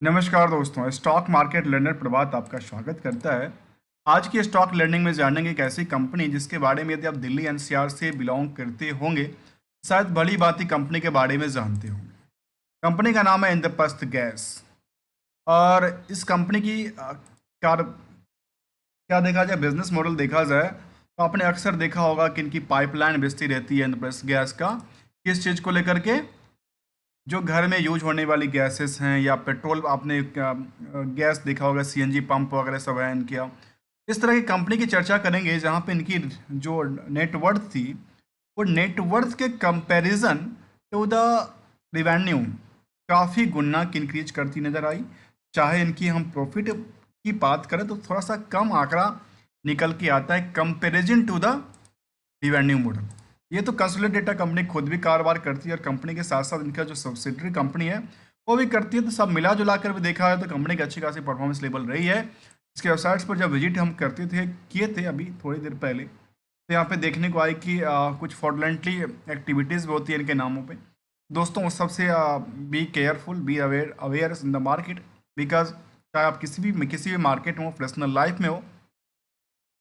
नमस्कार दोस्तों, stock market learner प्रभात आपका स्वागत करता है। आज की स्टॉक लर्निंग में जानेंगे एक ऐसी कंपनी जिसके बारे में यदि आप दिल्ली एनसीआर से बिलोंग करते होंगे, शायद भली भांति कंपनी के बारे में जानते होंगे। कंपनी का नाम है इंद्रप्रस्थ गैस। और इस कंपनी की क्या देखा जाए, बिजनेस मॉडल देखा जाए तो आपने अक्सर देखा होगा कि इनकी पाइपलाइन बेचती रहती है इंद्रप्रस्थ गैस का। किस चीज़ को लेकर के? जो घर में यूज होने वाली गैसेस हैं या पेट्रोल, आपने गैस देखा होगा, सीएनजी पंप वगैरह सब है इनके। इस तरह की कंपनी की चर्चा करेंगे जहाँ पे इनकी जो नेटवर्थ थी, वो नेटवर्थ के कंपैरिजन टू द रिवेन्यू काफ़ी गुना की इंक्रीज करती नज़र आई। चाहे इनकी हम प्रॉफिट की बात करें तो थोड़ा सा कम आंकड़ा निकल के आता है comparison to the revenue model. ये तो कंसोलिडेट डेटा कंपनी खुद भी कारोबार करती है और कंपनी के साथ साथ इनका जो सब्सिडरी कंपनी है वो भी करती है। तो सब मिला जुला कर भी देखा है तो कंपनी की अच्छी खासी परफॉर्मेंस लेवल रही है। इसके वेबसाइट्स पर जब विजिट हम करते थे, किए थे अभी थोड़ी देर पहले, तो यहाँ पे देखने को आई कि कुछ फ्रॉडलेंटली एक्टिविटीज़ भी होती है इनके नामों पे। दोस्तों उस सबसे be careful, be aware in the market, because चाहे आप किसी भी मार्केट में हो, पर्सनल लाइफ में हो,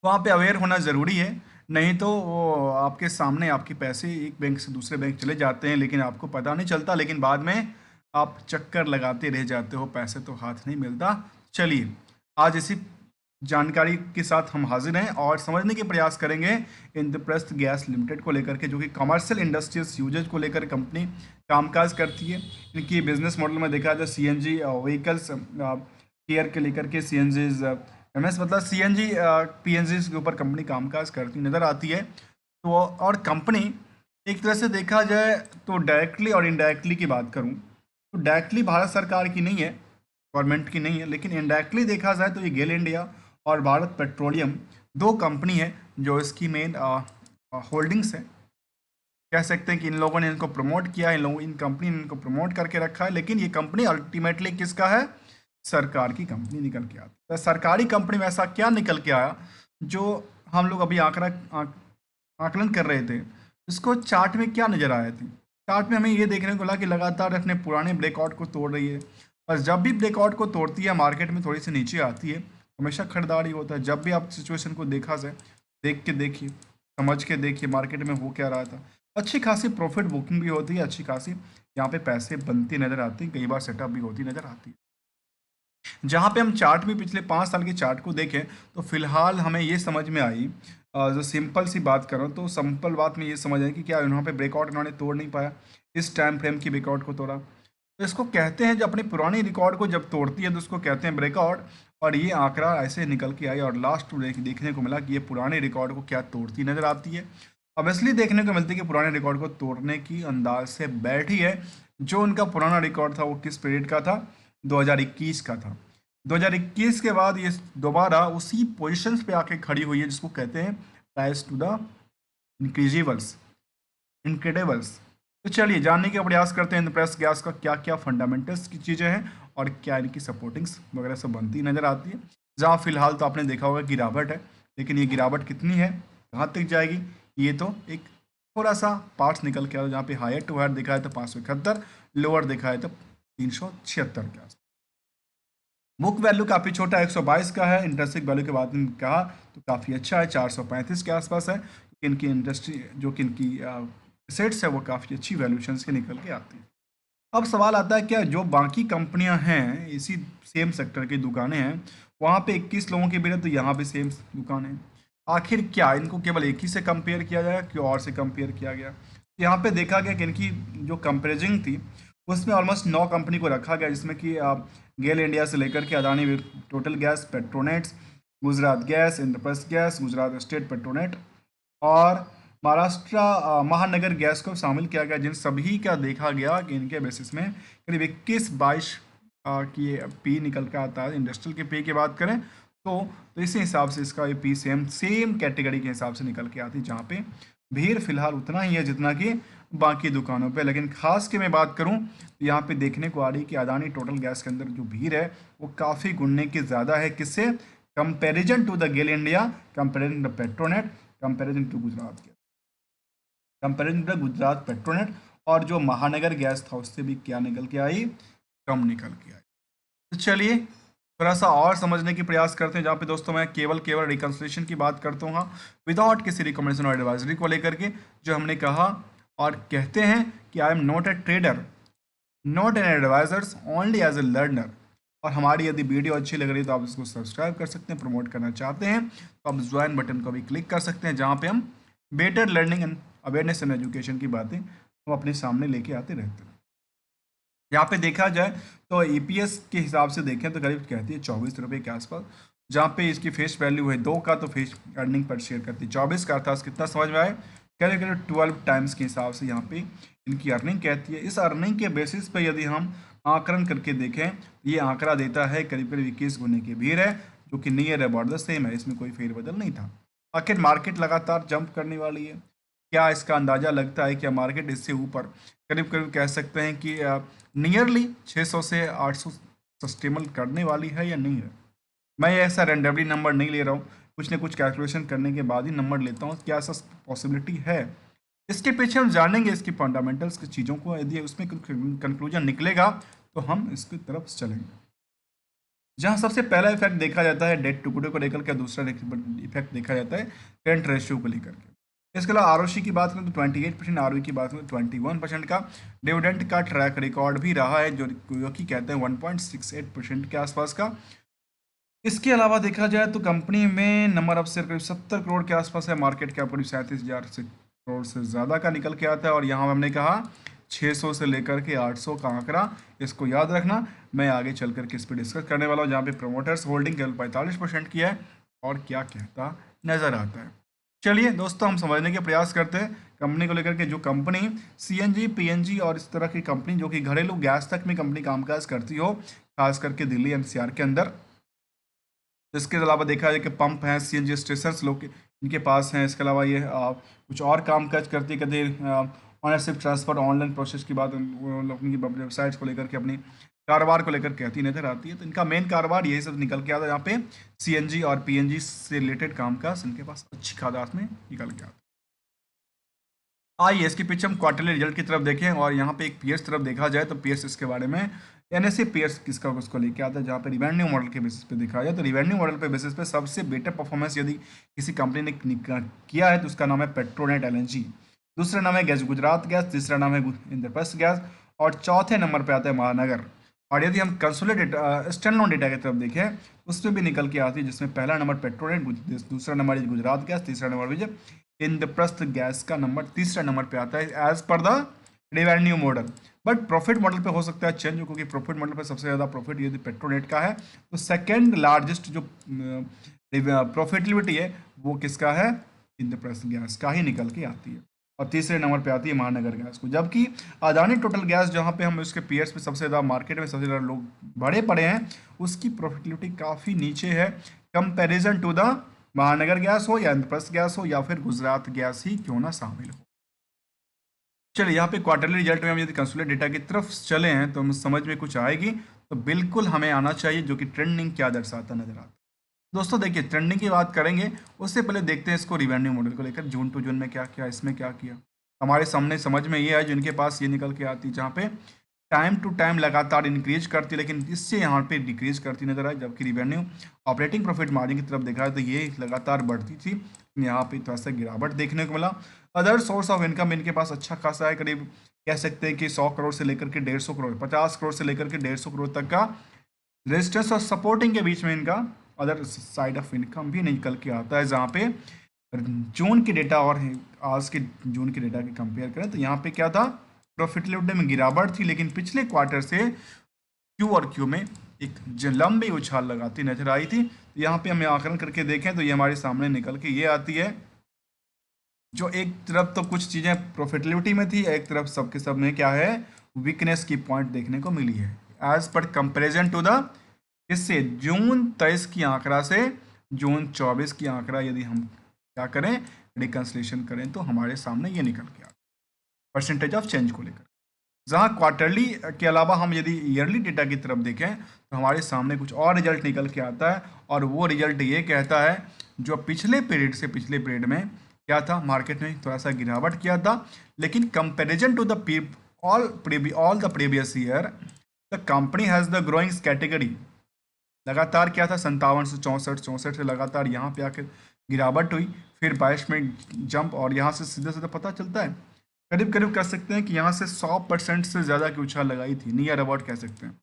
वहाँ पे अवेयर होना ज़रूरी है। नहीं तो वो आपके सामने आपके पैसे एक बैंक से दूसरे बैंक चले जाते हैं, लेकिन आपको पता नहीं चलता, लेकिन बाद में आप चक्कर लगाते रह जाते हो, पैसे तो हाथ नहीं मिलता। चलिए, आज इसी जानकारी के साथ हम हाजिर हैं और समझने के प्रयास करेंगे इंद्रप्रस्थ गैस लिमिटेड को लेकर के, जो कि कमर्शियल इंडस्ट्रियल यूजेज को लेकर कंपनी कामकाज करती है। इनकी बिजनेस मॉडल में देखा जाए सीएनजी व्हीकल्स केयर के लेकर के, सीएनजीज एमएस मतलब सीएनजी पीएनजी के ऊपर कंपनी कामकाज करती नज़र आती है। तो और कंपनी एक तरह से देखा जाए तो डायरेक्टली और इनडायरेक्टली की बात करूं तो डायरेक्टली भारत सरकार की नहीं है, गवर्नमेंट की नहीं है, लेकिन इनडायरेक्टली देखा जाए तो ये गेल इंडिया और भारत पेट्रोलियम दो कंपनी है जो इसकी मेन होल्डिंग्स है। कह सकते हैं कि इन लोगों ने इनको प्रमोट किया है, इन कंपनी ने इनको प्रमोट करके रखा है, लेकिन ये कंपनी अल्टीमेटली किसका है? सरकार की कंपनी निकल के आती है। तो सरकारी कंपनी में ऐसा क्या निकल के आया जो हम लोग अभी आकलन कर रहे थे? इसको चार्ट में क्या नज़र आया थी? चार्ट में हमें ये देखने को लगा कि लगातार अपने पुराने ब्रेकआउट को तोड़ रही है, और जब भी ब्रेकआउट को तोड़ती है मार्केट में थोड़ी सी नीचे आती है, हमेशा खरीदारी होता है। जब भी आप सिचुएशन को देखा जाए, देख के देखिए, समझ के देखिए मार्केट में हो क्या रहा था। अच्छी खासी प्रॉफिट बुकिंग भी होती है, अच्छी खासी यहाँ पे पैसे बनती नज़र आती, कई बार सेटअप भी होती नज़र आती है। जहाँ पे हम चार्ट में पिछले 5 साल के चार्ट को देखें तो फिलहाल हमें ये समझ में आई, जो सिंपल सी बात करूँ तो सिंपल बात में ये समझ आई कि क्या यहाँ पे ब्रेकआउट इन्होंने तोड़ नहीं पाया, इस टाइम फ्रेम की ब्रेकआउट को तोड़ा। तो इसको कहते हैं, जब अपनी पुरानी रिकॉर्ड को जब तोड़ती है तो उसको कहते हैं ब्रेकआउट। और ये आंकड़ा ऐसे निकल के आई और लास्ट देखने को मिला कि ये पुराने रिकॉर्ड को क्या तोड़ती नजर आती है। ऑब्वियसली देखने को मिलती है कि पुराने रिकॉर्ड को तोड़ने की अंदाज से बैठी है। जो उनका पुराना रिकॉर्ड था वो किस पीरियड का था? 2021 का था। 2021 के बाद ये दोबारा उसी पोजीशंस पे आके खड़ी हुई है जिसको कहते हैं प्राइस टू द इंक्रीजिबल्स, इनक्रेडिबल्स। तो चलिए जानने का प्रयास करते हैं इंद्रप्रस्थ गैस का क्या क्या फंडामेंटल्स की चीज़ें हैं और क्या इनकी सपोर्टिंग्स वगैरह सब बनती नज़र आती है। जहाँ फिलहाल तो आपने देखा होगा गिरावट है, लेकिन ये गिरावट कितनी है, कहाँ तक जाएगी, ये तो एक थोड़ा सा पार्ट्स निकल के आ रहा है। जहाँ पे हायर टू हायर दिखा है तो 571, लोअर दिखा है तो 376 के आसपास। बुक वैल्यू काफ़ी छोटा 122 का है। इंटरेस्टिंग वैल्यू के बात में कहा तो काफ़ी अच्छा है, 435 के आसपास है। इनकी इंडस्ट्री जो कि इनकी सेट्स है वो काफ़ी अच्छी वैल्यूशन से निकल के आती है। अब सवाल आता है, क्या जो बाकी कंपनियां हैं इसी सेम सेक्टर की दुकानें हैं, वहाँ पे 21 लोगों के बिना तो यहाँ भी सेम दुकान है, आखिर क्या इनको केवल एक ही से कंपेयर किया जाए कि और से कंपेयर किया गया? यहाँ पे देखा गया कि इनकी जो कंपेरिजिंग थी उसमें ऑलमोस्ट 9 कंपनी को रखा गया, जिसमें कि गेल इंडिया से लेकर के Adani total gas, Petronets, Gujarat gas, Indraprastha gas, Gujarat state Petronet और महाराष्ट्र महानगर गैस को शामिल किया गया, जिन सभी का देखा गया कि इनके बेसिस में करीब 21-22 की पी निकल कर आता है। इंडस्ट्रियल के पी की बात करें तो इसी हिसाब से इसका ये पी सेम कैटेगरी के हिसाब से निकल के आती है, जहाँ पे भीड़ फिलहाल उतना ही है जितना कि बाकी दुकानों पे। लेकिन खास की मैं बात करूं तो यहाँ पे देखने को आ रही कि अदानी टोटल गैस के अंदर जो भीड़ है वो काफ़ी गुणने की ज़्यादा है। किससे? Comparison to the GAIL India, comparison to Petronet, comparison to Gujarat gas, comparison to Gujarat Petronet. और जो महानगर गैस था उससे भी क्या निकल के आई? कम निकल के आई। तो चलिए थोड़ा सा और समझने की प्रयास करते हैं, जहाँ पे दोस्तों मैं केवल केवल रिकन्सिलेशन की बात करता हूँ, विदाउट किसी रिकमेंडेशन और एडवाइजरी को लेकर के जो हमने कहा। और कहते हैं कि I am not a trader, not an advisers, only as a learner. और हमारी यदि वीडियो अच्छी लग रही है तो आप इसको सब्सक्राइब कर सकते हैं, प्रमोट करना चाहते हैं तो आप ज्वाइन बटन को भी क्लिक कर सकते हैं, जहाँ पे हम better learning and awareness and education की बातें हम अपने सामने लेके आते रहते हैं। यहाँ पे देखा जाए तो ईपीएस के हिसाब से देखें तो करीब कहती है 24 रुपये के आसपास, जहाँ पे इसकी फेस वैल्यू है 2 का, तो फेस अर्निंग पर शेयर करती है 24 का, अर्थात कितना समझ में आए, करीब करीब 12 टाइम्स के हिसाब से यहाँ पे इनकी अर्निंग कहती है। इस अर्निंग के बेसिस पे यदि हम आकलन करके देखें तो ये आंकड़ा देता है करीब करीब 21 गुने की भीड़ है, जो कि नियर अबाउट द सेम है, इसमें कोई फेरबदल नहीं था। आखिर मार्केट लगातार जंप करने वाली है, क्या इसका अंदाज़ा लगता है, क्या मार्केट इससे ऊपर करीब करीब कह सकते हैं कि नियरली 600 से 800 सस्टेबल करने वाली है या नहीं है। मैं ऐसा रैंडमली नंबर नहीं ले रहा हूँ, कुछ ना कुछ कैलकुलेशन करने के बाद ही नंबर लेता हूँ, क्या ऐसा पॉसिबिलिटी है। इसके पीछे हम जानेंगे इसकी फंडामेंटल्स की चीज़ों को, यदि उसमें कंक्लूजन निकलेगा तो हम इसकी तरफ चलेंगे। जहाँ सबसे पहला इफेक्ट देखा जाता है डेट टुकड़े को लेकर के, दूसरा इफेक्ट देखा जाता है करंट रेशियो को लेकर के। इसके अलावा आरओसी की बात करें तो 28%, आरओई की बात करें तो 21% का डिविडेंड का ट्रैक रिकॉर्ड भी रहा है, जो कि कहते हैं 1.68% के आसपास का। इसके अलावा देखा जाए तो कंपनी में नंबर ऑफ शेयर करीब 70 करोड़ के आसपास है, मार्केट कैप करीब 37,000 से करोड़ से ज़्यादा का निकल के आता है। और यहाँ हमने कहा 600 से लेकर के 800 का आंकड़ा, इसको याद रखना। मैं आगे चल करके इस पर डिस्कस करने वाला हूँ, जहाँ पे प्रमोटर्स होल्डिंग केवल 45% की है और क्या कहता नज़र आता है। चलिए दोस्तों हम समझने के प्रयास करते हैं कंपनी को लेकर के। जो कंपनी सीएनजी, पीएनजी और इस तरह की कंपनी जो कि घरेलू गैस तक में कंपनी कामकाज करती हो, खास करके दिल्ली एनसीआर के अंदर। इसके अलावा देखा जाए कि पंप हैं, सीएनजी स्टेशन लोग इनके पास हैं। इसके अलावा ये कुछ और काम काज करती कहते ऑनरशिप ट्रांसफर, ऑनलाइन प्रोसेस की बात अपनी वेबसाइट्स को लेकर के, अपनी कारोबार को लेकर कहती नजर आती है। तो इनका मेन कारोबार यही सब निकल के आता है, यहाँ पे सीएनजी और पीएनजी से रिलेटेड काम काज इनके पास अच्छी खादात में निकल के आता है। आइए इसके पीछे हम क्वार्टरली रिजल्ट की तरफ देखें, और यहाँ पे एक पीएस तरफ देखा जाए तो पीएस इसके बारे में एनएसए पीएस किसका उसको लेके आता है, जहाँ पे रिवेन्यू मॉडल के बेसिस पे देखा जाए तो रिवेन्यू मॉडल पे बेसिस पे सबसे बेटर परफॉर्मेंस यदि किसी कंपनी ने किया है तो उसका नाम है पेट्रोनेट एलएनजी, दूसरा नाम है गैस गुजरात गैस, तीसरा नाम है इंद्रप्रस्थ गैस, और चौथे नंबर पर आता है महानगर। और यदि हम कंसोलिडेट स्टैंडअलोन डेटा की तरफ देखें उसमें भी निकल के आती है, जिसमें पहला नंबर पेट्रोनेट, दूसरा नंबर गुजरात गैस, तीसरा नंबर इंद्रप्रस्थ गैस का नंबर तीसरा नंबर पे आता है as per the revenue model. But profit model पे हो सकता है चेंज, क्योंकि प्रॉफिट मॉडल पे सबसे ज़्यादा प्रॉफिट यदि पेट्रोनेट का है तो सेकेंड लार्जेस्ट जो प्रॉफिटेबिलिटी है वो किसका है, इंद्रप्रस्थ गैस का ही निकल के आती है। और तीसरे नंबर पे आती है महानगर गैस को, जबकि अदानी टोटल गैस जहाँ पे हम उसके पीएस पे सबसे ज़्यादा मार्केट में सबसे ज़्यादा लोग बड़े पड़े हैं, उसकी प्रॉफिटेबिलिटी काफ़ी नीचे है कंपैरिजन टू द महानगर गैस हो या इंद्रप्रस्थ गैस हो या फिर गुजरात गैस ही क्यों ना शामिल हो। चलिए यहाँ पे क्वार्टरली रिजल्ट में हम यदि कंसोलिडेटेड डेटा की तरफ चले हैं तो हम समझ में कुछ आएगी, तो बिल्कुल हमें आना चाहिए जो कि ट्रेंडिंग क्या दर्शाता नजर आता है। दोस्तों देखिए ट्रेंडिंग की बात करेंगे उससे पहले देखते हैं इसको रिवेन्यू मॉडल को लेकर, जून टू जून में क्या किया, इसमें क्या किया। हमारे सामने समझ में ये है, जिनके पास ये निकल के आती है जहाँ पे टाइम टू टाइम लगातार इंक्रीज करती, लेकिन इससे यहाँ पे डिक्रीज करती नजर आई, जबकि रिवेन्यू ऑपरेटिंग प्रॉफिट मार्जिन की तरफ देखा है तो ये लगातार बढ़ती थी, यहाँ पे थोड़ा सा गिरावट देखने को मिला। अदर सोर्स ऑफ इनकम इनके पास अच्छा खासा है, करीब कह सकते हैं कि 100 करोड़ से लेकर के 150 करोड़, 50 करोड़ से लेकर के 150 करोड़ तक का रेजिस्टेंस और सपोर्टिंग के बीच में इनका अदर साइड ऑफ इनकम भी निकल के आता है। जहाँ पे जून के डेटा और आज के जून के डेटा के कंपेयर करें तो यहाँ पे क्या था, प्रॉफिटेबिलिटी में गिरावट थी, लेकिन पिछले क्वार्टर से क्यू और क्यू में एक लंबी उछाल लगाती नजर आई थी। तो यहाँ पे हमें आकलन करके देखें तो ये हमारे सामने निकल के ये आती है, जो एक तरफ तो कुछ चीज़ें प्रॉफिटेबिलिटी में थी, एक तरफ सबके सब में क्या है वीकनेस की पॉइंट देखने को मिली है एज पर कंपेरिजन टू द, इससे जून 23 की आंकड़ा से जून 24 की आंकड़ा यदि हम क्या करें रिकन्सिलेशन करें तो हमारे सामने ये निकल के आता है परसेंटेज ऑफ चेंज को लेकर। जहाँ क्वार्टरली के अलावा हम यदि ईयरली डेटा की तरफ देखें तो हमारे सामने कुछ और रिजल्ट निकल के आता है, और वो रिजल्ट ये कहता है जो पिछले पीरियड से पिछले पीरियड में क्या था, मार्केट में थोड़ा सा गिरावट किया था, लेकिन comparison to the all the previous year the company has the growing category, लगातार क्या था 57 से 64, 64 से लगातार यहाँ पे आकर गिरावट हुई, फिर 22 में जंप, और यहाँ से सीधे सीधे पता चलता है करीब करीब कह सकते हैं कि यहाँ से 100% से ज़्यादा की उछाल लगाई थी, नियर अबाउट कह सकते हैं।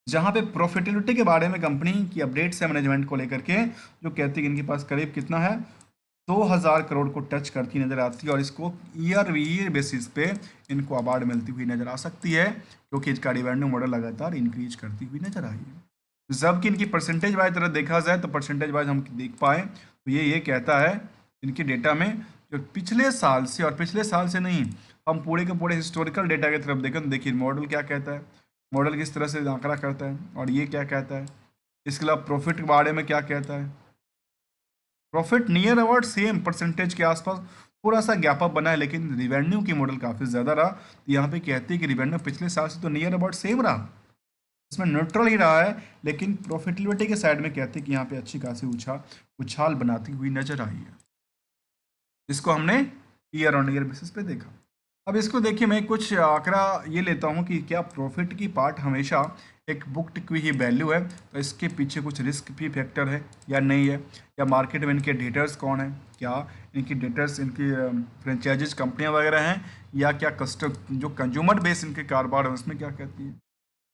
जहाँ पे प्रॉफिटेबिलिटी के बारे में कंपनी की अपडेट्स है मैनेजमेंट को लेकर के, जो कहती है कि इनके पास करीब कितना है 2000 करोड़ को टच करती नजर आती है, और इसको ईयर बेसिस पे इनको अवार्ड मिलती हुई नजर आ सकती है, क्योंकि इसका रिवेन्यू मॉडल लगातार इंक्रीज करती हुई नजर आई है। जबकि इनकी परसेंटेज वाइज तरह देखा जाए तो परसेंटेज वाइज हम देख पाए तो ये कहता है इनके डेटा में, जो पिछले साल से, और पिछले साल से नहीं, हम पूरे के पूरे हिस्टोरिकल डेटा की तरफ देखें तो देखिए मॉडल क्या कहता है, मॉडल किस तरह से आंकड़ा करता है, और ये क्या कहता है, इसके अलावा प्रॉफिट के बारे में क्या कहता है, profit near about same percentage के आसपास, थोड़ा सा गैप अप बना है, लेकिन रिवेन्यू की मॉडल काफ़ी ज़्यादा रहा, तो यहाँ पे कहती है कि रिवेन्यू पिछले साल से तो नियर अबाउट सेम रहा, इसमें न्यूट्रल ही रहा है, लेकिन प्रॉफिटेबिलिटी के साइड में कहते हैं कि यहाँ पे अच्छी खासी उछाल बनाती हुई नजर आई है, इसको हमने ईयर ऑन ईयर बेसिस पे देखा। अब इसको देखिए, मैं कुछ आंकड़ा ये लेता हूँ कि क्या प्रॉफिट की पार्ट हमेशा एक बुक्ड की ही वैल्यू है, तो इसके पीछे कुछ रिस्क भी फैक्टर है या नहीं है, या मार्केट में इनके डेटर्स कौन है, क्या इनकी डेटर्स इनकी फ्रेंचाइजीज कंपनियां वगैरह हैं, या क्या जो कंज्यूमर बेस इनके कारोबार है उसमें क्या कहती है,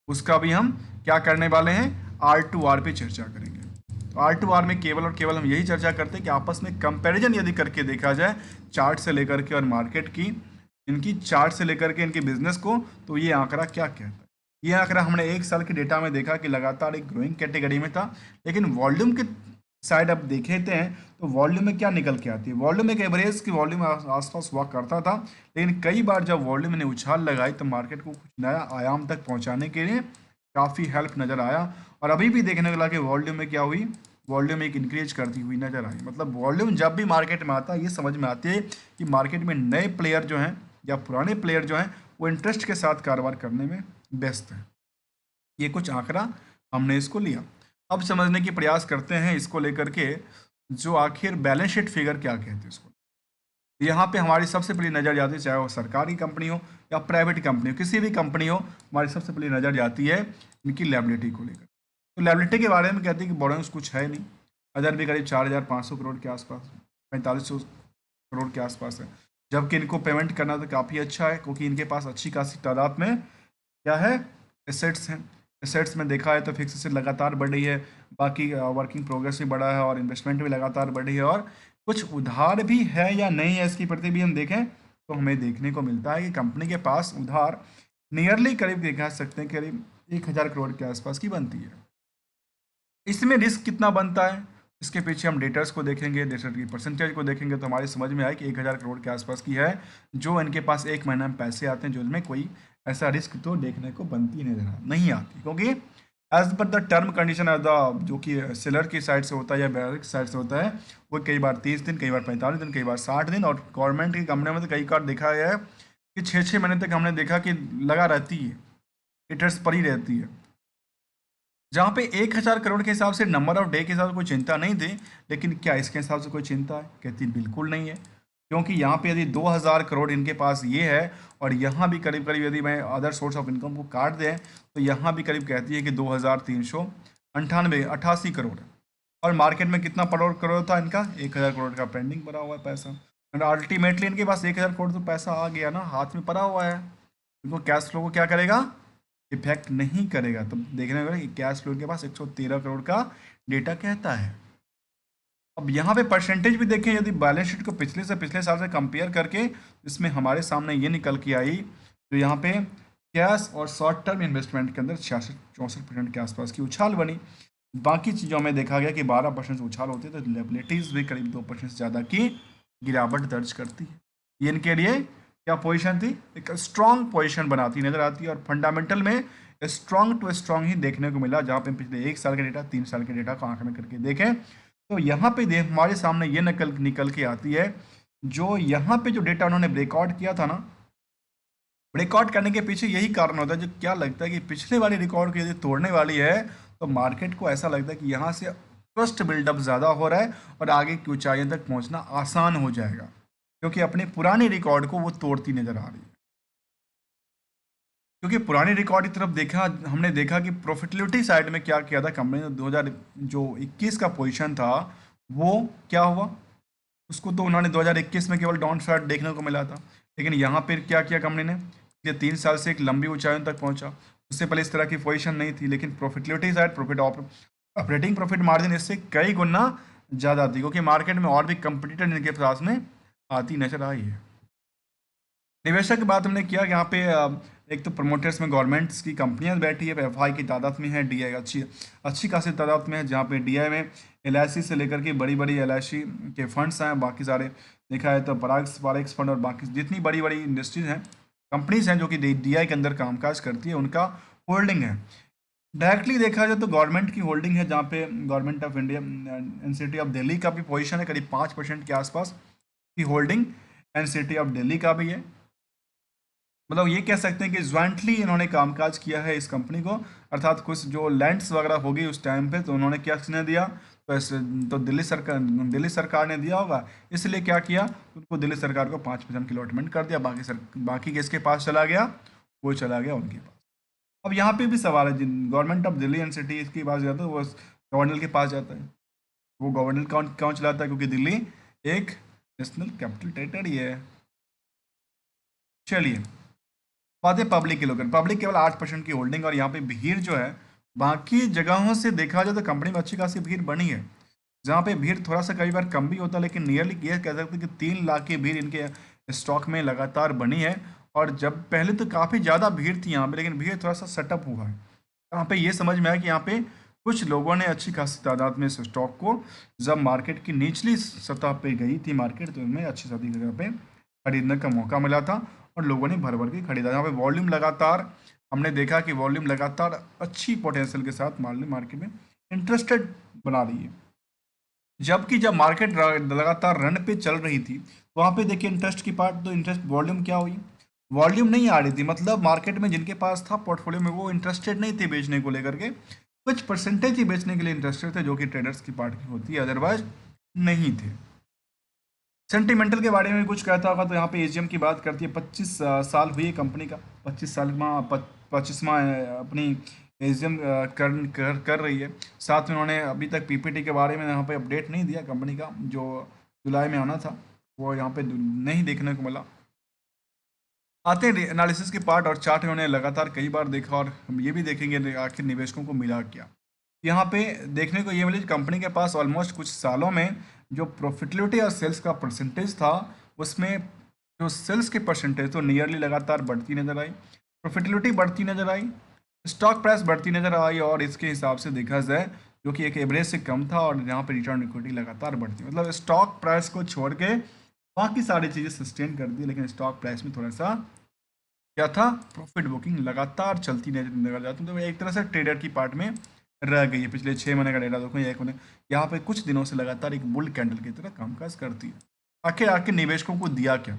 उसका भी हम क्या करने वाले हैं, R2R पे चर्चा करेंगे। तो R2R में केवल और केवल हम यही चर्चा करते हैं कि आपस में कंपैरिजन यदि करके देखा जाए चार्ट से लेकर के और मार्केट की, इनकी चार्ट से लेकर के इनके बिजनेस को, तो ये आंकड़ा क्या कहता है। ये आंकड़ा हमने एक साल के डेटा में देखा कि लगातार एक ग्रोइंग कैटेगरी में था, लेकिन वॉल्यूम के साइड अब देखे हैं तो वॉल्यूम में क्या निकल के आती है, वॉल्यूम एक एवरेज की वॉल्यूम आसपास हुआ करता था, लेकिन कई बार जब वॉल्यूम ने उछाल लगाई तो मार्केट को कुछ नया आयाम तक पहुंचाने के लिए काफ़ी हेल्प नज़र आया, और अभी भी देखने को लगा कि वॉल्यूम में क्या हुई, वॉल्यूम एक इंक्रीज करती हुई नज़र आई। मतलब वॉल्यूम जब भी मार्केट में आता है ये समझ में आती है कि मार्केट में नए प्लेयर जो हैं या पुराने प्लेयर जो हैं वो इंटरेस्ट के साथ कारोबार करने में व्यस्त हैं। ये कुछ आंकड़ा हमने इसको लिया। अब समझने की प्रयास करते हैं इसको लेकर के, जो आखिर बैलेंस शीट फिगर क्या कहते हैं इसको। यहाँ पे हमारी सबसे पहली नज़र जाती है, चाहे वो सरकारी कंपनी हो या प्राइवेट कंपनी हो, किसी भी कंपनी हो, हमारी सबसे पहली नज़र जाती है इनकी लायबिलिटी को लेकर। तो लायबिलिटी के बारे में कहती है कि बोरोइंग्स कुछ है नहीं, अदर भी करीब 4500 करोड़ के आसपास, 4500 करोड़ के आसपास है, जबकि इनको पेमेंट करना तो काफ़ी अच्छा है, क्योंकि इनके पास अच्छी खासी तादाद में क्या है, एसेट्स हैं। एसेट्स में देखा है तो फिक्स एसेट लगातार बढ़ रही है, बाकी वर्किंग प्रोग्रेस भी बढ़ा है, और इन्वेस्टमेंट भी लगातार बढ़ रही है, और कुछ उधार भी है या नहीं है इसकी प्रति भी हम देखें तो हमें देखने को मिलता है कि कंपनी के पास उधार नियरली करीब देखा सकते हैं करीब 1000 करोड़ के आसपास की बनती है। इसमें रिस्क कितना बनता है, इसके पीछे हम डेटर्स को देखेंगे, डेटर की परसेंटेज को देखेंगे तो हमारी समझ में आए कि 1000 करोड़ के आसपास की है, जो इनके पास एक महीना में पैसे आते हैं, जो इनमें कोई ऐसा रिस्क तो देखने को बनती नहीं आती, क्योंकि as per the term condition as the, जो कि सेलर की साइड से होता है या बेयर की साइड से होता है, वो कई बार 30 दिन, कई बार 45 दिन, कई बार 60 दिन, और गवर्नमेंट की कंपनियों में तो कई बार देखा गया है कि 6-6 महीने तक हमने देखा कि लगा रहती है, डेटर्स पर ही रहती है। जहाँ पे 1000 करोड़ के हिसाब से नंबर ऑफ डे के हिसाब से कोई चिंता नहीं थी, लेकिन क्या इसके हिसाब से कोई चिंता है, कहती बिल्कुल नहीं है, क्योंकि यहाँ पे यदि 2000 करोड़ इनके पास ये है, और यहाँ भी करीब करीब यदि मैं अदर सोर्स ऑफ इनकम को काट दें तो यहाँ भी करीब कहती है कि 2398 करोड़ है, और मार्केट में कितना करोड़ था इनका, 1000 करोड़ का पेंडिंग पड़ा हुआ है पैसा, एंड अल्टीमेटली इनके पास 1000 करोड़ तो पैसा आ गया ना, हाथ में पड़ा हुआ है, इनको कैश फ्लो को क्या करेगा, इफेक्ट नहीं करेगा। तो देखने को कैश फ्लो के पास 113 करोड़ का डेटा कहता है। अब यहाँ पे परसेंटेज भी देखें, यदि बैलेंस शीट को पिछले साल से कंपेयर करके, इसमें हमारे सामने ये निकल के आई, तो यहाँ पे कैश और शॉर्ट टर्म इन्वेस्टमेंट के अंदर 66-64% के आसपास की उछाल बनी। बाकी चीज़ों में देखा गया कि 12% से उछाल होती है, तो लायबिलिटीज़ भी करीब 2% से ज़्यादा की गिरावट दर्ज करती है। ये इनके लिए क्या पोजीशन थी, एक स्ट्रॉन्ग पोजीशन बनाती नजर आती है, और फंडामेंटल में स्ट्रॉन्ग टू स्ट्रॉन्ग ही देखने को मिला, जहाँ पे पिछले 1 साल के डेटा, 3 साल के डेटा को आंख में करके देखें तो यहाँ पे हमारे सामने ये निकल के आती है, जो यहाँ पे जो डेटा उन्होंने ब्रेकआउट किया था ना, ब्रेकआउट करने के पीछे यही कारण होता है, जो क्या लगता है कि पिछले वाली रिकॉर्ड को यदि तोड़ने वाली है तो मार्केट को ऐसा लगता है कि यहाँ से ट्रस्ट बिल्डअप ज़्यादा हो रहा है और आगे की ऊंचाइयों तक पहुँचना आसान हो जाएगा, क्योंकि अपने पुराने रिकॉर्ड को वो तोड़ती नजर आ रही है। क्योंकि पुरानी रिकॉर्ड की तरफ देखा, हमने देखा कि प्रॉफिटेबिलिटी साइड में क्या किया था कंपनी ने। 2000 जो 21 का पोजीशन था वो क्या हुआ, उसको तो उन्होंने 2021 में केवल डाउन साइड देखने को मिला था। लेकिन यहाँ पर क्या किया कंपनी ने, ये 3 साल से एक लंबी ऊंचाइयों तक पहुंचा। उससे पहले इस तरह की पोजीशन नहीं थी, लेकिन profitability side, operating profit margin इससे कई गुना ज़्यादा थी, क्योंकि मार्केट में और भी कंपटीटर इनके पास में आती नजर आई है। निवेशक की बात हमने किया कि यहाँ पे एक तो प्रमोटर्स में गवर्नमेंट्स की कंपनियां बैठी है, एफआई की तादाद में है, डीआई अच्छी अच्छी खासी तादाद में है, जहाँ पे डीआई में एलआईसी से लेकर के बड़ी बड़ी एलआईसी के फंड्स हैं, बाकी सारे देखा है तो पराग्स फॉरेक्स फंड और बाकी जितनी बड़ी बड़ी इंडस्ट्रीज हैं, कंपनीज हैं जो कि डीआई के अंदर कामकाज करती है, उनका होल्डिंग है। डायरेक्टली देखा जाए तो गवर्नमेंट की होल्डिंग है, जहाँ पे government of India NCT of Delhi का भी पोजीशन है, करीब 5% के आसपास की होल्डिंग एनसीटी ऑफ दिल्ली का भी है। मतलब ये कह सकते हैं कि ज्वाइंटली इन्होंने कामकाज किया है इस कंपनी को, अर्थात कुछ जो लैंड्स वगैरह होगी उस टाइम पे तो उन्होंने क्या किसने दिया, तो तो दिल्ली सरकार ने दिया होगा, इसलिए क्या किया, उनको दिल्ली सरकार को 5% की अलॉटमेंट कर दिया, बाकी किसके पास चला गया, वो चला गया उनके पास। अब यहाँ पे भी सवाल है, जिन गवर्नमेंट ऑफ दिल्ली एनसीटी के पास जाता है वो गवर्नर के पास जाता है। वो गवर्नर कौन कौन चलाता है, क्योंकि दिल्ली एक नेशनल कैपिटल टेरिटरी है। चलिए बात है पब्लिक की लोग, पब्लिक केवल 8% की होल्डिंग, और यहाँ पे भीड़ जो है बाकी जगहों से देखा जाए तो कंपनी में अच्छी खासी भीड़ बनी है, जहाँ पे भीड़ थोड़ा सा कई बार कम भी होता है, लेकिन नियरली ये कह सकते हैं कि 3 लाख की भीड़ इनके स्टॉक में लगातार बनी है। और जब पहले तो काफ़ी ज़्यादा भीड़ थी यहाँ पे, लेकिन भीड़ थोड़ा सा सेटअप हुआ है। यहाँ पे ये समझ में आया कि यहाँ पे कुछ लोगों ने अच्छी खासी तादाद में इस स्टॉक को, जब मार्केट की निचली सतह पे गई थी मार्केट, तो उनमें अच्छी खासी जगह पे खरीदने का मौका मिला था और लोगों ने भर भर के खरीदा। यहाँ पे वॉल्यूम लगातार, हमने देखा कि वॉल्यूम लगातार अच्छी पोटेंशियल के साथ मार्केट में इंटरेस्टेड बना रही है। जबकि जब मार्केट लगातार रन पे चल रही थी, तो वहाँ पे देखिए इंटरेस्ट की पार्ट, तो इंटरेस्ट वॉल्यूम क्या हुई, वॉल्यूम नहीं आ रही थी, मतलब मार्केट में जिनके पास था पोर्टफोलियो में वो इंटरेस्टेड नहीं थे बेचने को लेकर के, कुछ परसेंटेज ही बेचने के लिए इंटरेस्टेड थे, जो कि ट्रेडर्स की पार्ट की होती है, अदरवाइज नहीं थे। सेंटिमेंटल के बारे में कुछ कहता होगा तो यहाँ पे एजीएम की बात करती है, 25 साल हुई है कंपनी का, 25वां अपनी एजीएम कर रही है। साथ में उन्होंने अभी तक पीपीटी के बारे में यहाँ पे अपडेट नहीं दिया कंपनी का, जो जुलाई में आना था वो यहाँ पे नहीं देखने को मिला। आते हैं एनालिसिस के पार्ट और चार्ट में उन्हें लगातार कई बार देखा, और हम ये भी देखेंगे आखिर निवेशकों को मिला क्या। यहाँ पे देखने को ये मिली कंपनी के पास ऑलमोस्ट कुछ सालों में जो प्रॉफिटेबिलिटी और सेल्स का परसेंटेज था, उसमें जो सेल्स के परसेंटेज तो नियरली लगातार बढ़ती नजर आई, प्रॉफिटेबिलिटी बढ़ती नजर आई, स्टॉक प्राइस बढ़ती नजर आई, और इसके हिसाब से देखा जाए जो कि एक एवरेज से कम था, और यहाँ पे रिटर्न इक्विटी लगातार बढ़ती, मतलब स्टॉक प्राइस को छोड़ के बाकी सारी चीज़ें सस्टेन कर दी, लेकिन स्टॉक प्राइस में थोड़ा सा क्या था, प्रॉफिट बुकिंग लगातार चलती नजर जाती, तो एक तरह से ट्रेडर की पार्ट में रह गई है। पिछले 6 महीने का डेटा देखो, एक महीने यहाँ पे कुछ दिनों से लगातार एक बुल कैंडल की तरह कामकाज करती है। आखिर आखिर निवेशकों को दिया क्या,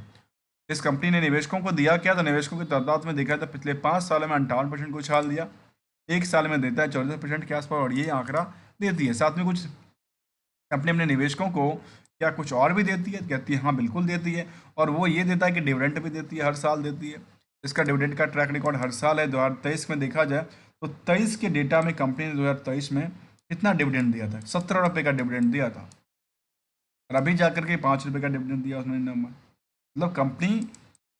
इस कंपनी ने निवेशकों को दिया क्या, तो निवेशकों की तादाद में देखा था पिछले 5 सालों में 58% को उछाल दिया, एक साल में देता है 14% के आसपास, और ये आंकड़ा देती है। साथ में कुछ कंपनी अपने निवेशकों को क्या कुछ और भी देती है, कहती है हाँ बिल्कुल देती है, और वो ये देता है कि डिविडेंड भी देती है, हर साल देती है। इसका डिविडेंड का ट्रैक रिकॉर्ड हर साल है। 2023 में देखा जाए तो 23 के डेटा में कंपनी ने 2023 में कितना डिविडेंड दिया था, 17 रुपये का डिविडेंड दिया था, और अभी जाकर के 5 रुपये का डिविडेंड दिया उसने नंबर। मतलब कंपनी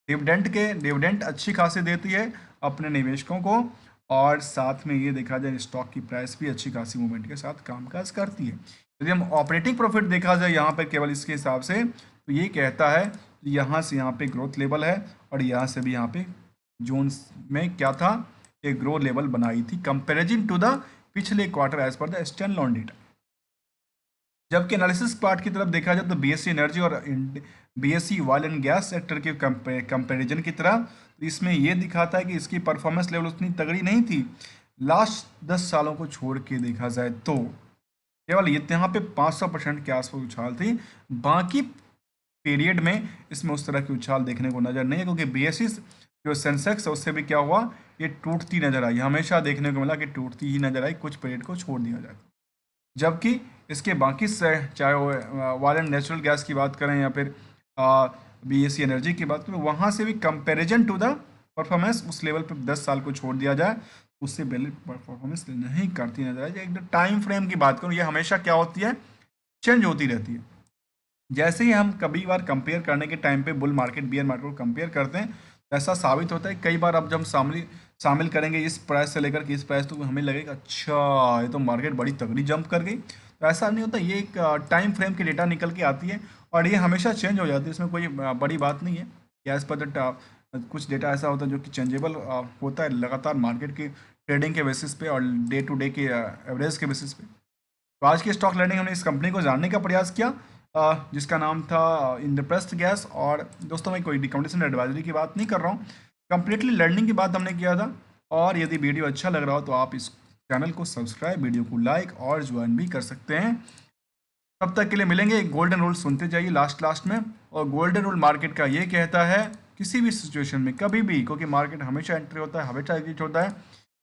डिविडेंड अच्छी खासी देती है अपने निवेशकों को, और साथ में ये देखा जाए स्टॉक की प्राइस भी अच्छी खासी मूवमेंट के साथ कामकाज करती है। यदि हम ऑपरेटिंग प्रॉफिट देखा जाए यहाँ पर केवल इसके हिसाब से, तो ये कहता है यहाँ से यहाँ पे ग्रोथ लेवल है, और यहाँ से भी यहाँ पे जोन में क्या था, एक ग्रोथ लेवल बनाई थी कंपेरिजन टू द पिछले quarter as per the standalone data. जबकि एनालिसिस पार्ट की तरफ देखा जाए तो बीएससी एनर्जी और BSC oil and gas sector के कंपैरिजन की तरह, तो इसमें यह दिखाता है कि इसकी परफॉर्मेंस लेवल उतनी तगड़ी नहीं थी लास्ट 10 सालों को छोड़ के देखा जाए तो, केवल ये यहाँ पे 500% के आसपास उछाल थी, बाकी पीरियड में इसमें उस तरह की उछाल देखने को नजर नहीं है, क्योंकि बीएससी जो सेंसेक्स है उससे भी क्या हुआ, ये टूटती नजर आई, हमेशा देखने को मिला कि टूटती ही नजर आई, कुछ पीरियड को छोड़ दिया जाए। जबकि इसके बाकी से चाहे वो ऑयल एंड नेचुरल गैस की बात करें या फिर बीएससी एनर्जी की बात करें, वहाँ से भी कंपैरिजन टू द परफॉर्मेंस उस लेवल पे 10 साल को छोड़ दिया जाए, उससे पहले परफॉर्मेंस नहीं करती नजर आए। एक टाइम फ्रेम की बात करूँ, ये हमेशा क्या होती है, चेंज होती रहती है। जैसे ही हम कभी बार कंपेयर करने के टाइम पे बुल मार्केट बियर मार्केट को कंपेयर करते हैं, तो ऐसा साबित होता है कई बार। अब जब हम शामिल करेंगे इस प्राइस से लेकर के इस प्राइस, तो हमें लगेगा अच्छा ये तो मार्केट बड़ी तगड़ी जंप कर गई। तो ऐसा नहीं होता, ये एक टाइम फ्रेम की डेटा निकल के आती है और ये हमेशा चेंज हो जाती है, इसमें कोई बड़ी बात नहीं है। एज पर द कुछ डेटा ऐसा होता है जो कि चेंजेबल होता है लगातार मार्केट की ट्रेडिंग के बेसिस पे और डे टू डे के एवरेज के बेसिस पे। तो आज की स्टॉक लर्निंग हमने इस कंपनी को जानने का प्रयास किया, जिसका नाम था इंद्रप्रस्थ गैस। और दोस्तों मैं कोई रिकमेंडेशन एडवाइजरी की बात नहीं कर रहा हूँ, कंप्लीटली लर्निंग की बात हमने किया था। और यदि वीडियो अच्छा लग रहा हो तो आप इस चैनल को सब्सक्राइब, वीडियो को लाइक और ज्वाइन भी कर सकते हैं। तब तक के लिए मिलेंगे। गोल्डन रूल सुनते जाइए लास्ट में। और गोल्डन रूल मार्केट का ये कहता है किसी भी सिचुएशन में कभी भी, क्योंकि मार्केट हमेशा एंट्री होता है हमेशा एग्जिट होता है,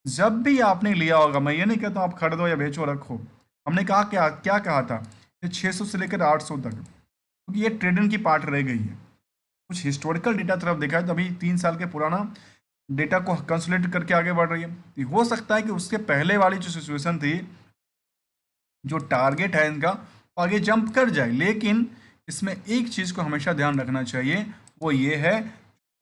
जब भी आपने लिया होगा, मैं ये नहीं कहता हूँ आप खरीदो या बेचो रखो, हमने कहा क्या क्या कहा था, ये 600 से लेकर 800 तक, क्योंकि ये ट्रेडिंग की पार्ट रह गई है। कुछ हिस्टोरिकल डेटा तरफ देखा है तो अभी 3 साल के पुराना डेटा को कंसोलिडेट करके आगे बढ़ रही है। तो हो सकता है कि उसके पहले वाली जो सिचुएशन थी, जो टारगेट है इनका, आगे जंप कर जाए। लेकिन इसमें एक चीज़ को हमेशा ध्यान रखना चाहिए, वो ये है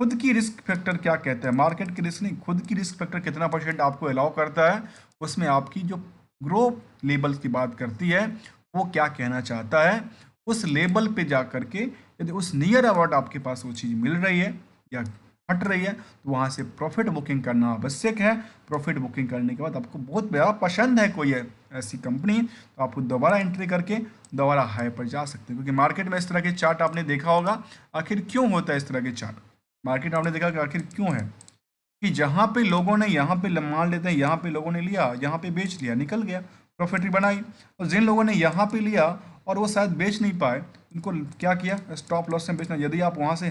खुद की रिस्क फैक्टर क्या कहता है। मार्केट की रिस्क नहीं, खुद की रिस्क फैक्टर कितना परसेंट आपको अलाउ करता है, उसमें आपकी जो ग्रो लेवल की बात करती है वो क्या कहना चाहता है। उस लेवल पे जा करके यदि उस नियर अबाउट आपके पास वो चीज़ मिल रही है या हट रही है, तो वहाँ से प्रॉफिट बुकिंग करना आवश्यक है। प्रॉफिट बुकिंग करने के बाद आपको बहुत बड़ा पसंद है कोई ऐसी कंपनी, तो आप दोबारा एंट्री करके दोबारा हाई पर जा सकते हैं। क्योंकि मार्केट में इस तरह के चार्ट आपने देखा होगा, आखिर क्यों होता है इस तरह के चार्ट। मार्केट आपने देखा कि आखिर क्यों है, कि जहाँ पे लोगों ने यहाँ पे मान लेते हैं यहाँ पे लोगों ने लिया, यहाँ पे बेच लिया, निकल गया, प्रॉफिट बनाई। और जिन लोगों ने यहाँ पे लिया और वो शायद बेच नहीं पाए, उनको क्या किया, स्टॉप लॉस से बेचना। यदि आप वहाँ से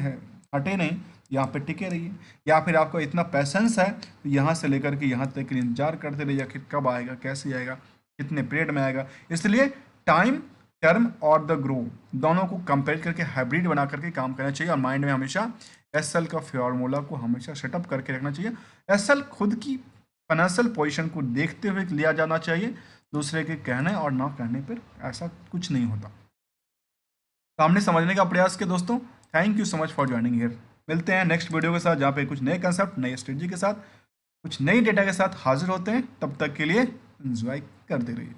हटे नहीं, यहाँ पे टिके रहिए, या फिर आपको इतना पैसेंस है तो यहाँ से लेकर के यहाँ तक इंतजार करते रहिए कि कब आएगा, कैसे आएगा, कितने पीरियड में आएगा। इसलिए टाइम, टर्म और द ग्रो दोनों को कंपेयर करके हाइब्रिड बना करके काम करना चाहिए। और माइंड में हमेशा एसएल का फॉर्मूला को हमेशा सेटअप करके रखना चाहिए। एसएल खुद की फाइनेंशियल पोजीशन को देखते हुए लिया जाना चाहिए, दूसरे के कहने और ना कहने पर ऐसा कुछ नहीं होता। सामने समझने का प्रयास किया दोस्तों। Thank you so much for joining here. मिलते हैं नेक्स्ट वीडियो के साथ, जहाँ पे कुछ नए कंसेप्ट, नई स्ट्रेटजी के साथ, कुछ नई डेटा के साथ हाजिर होते हैं। तब तक के लिए एंजॉय करते रहिए।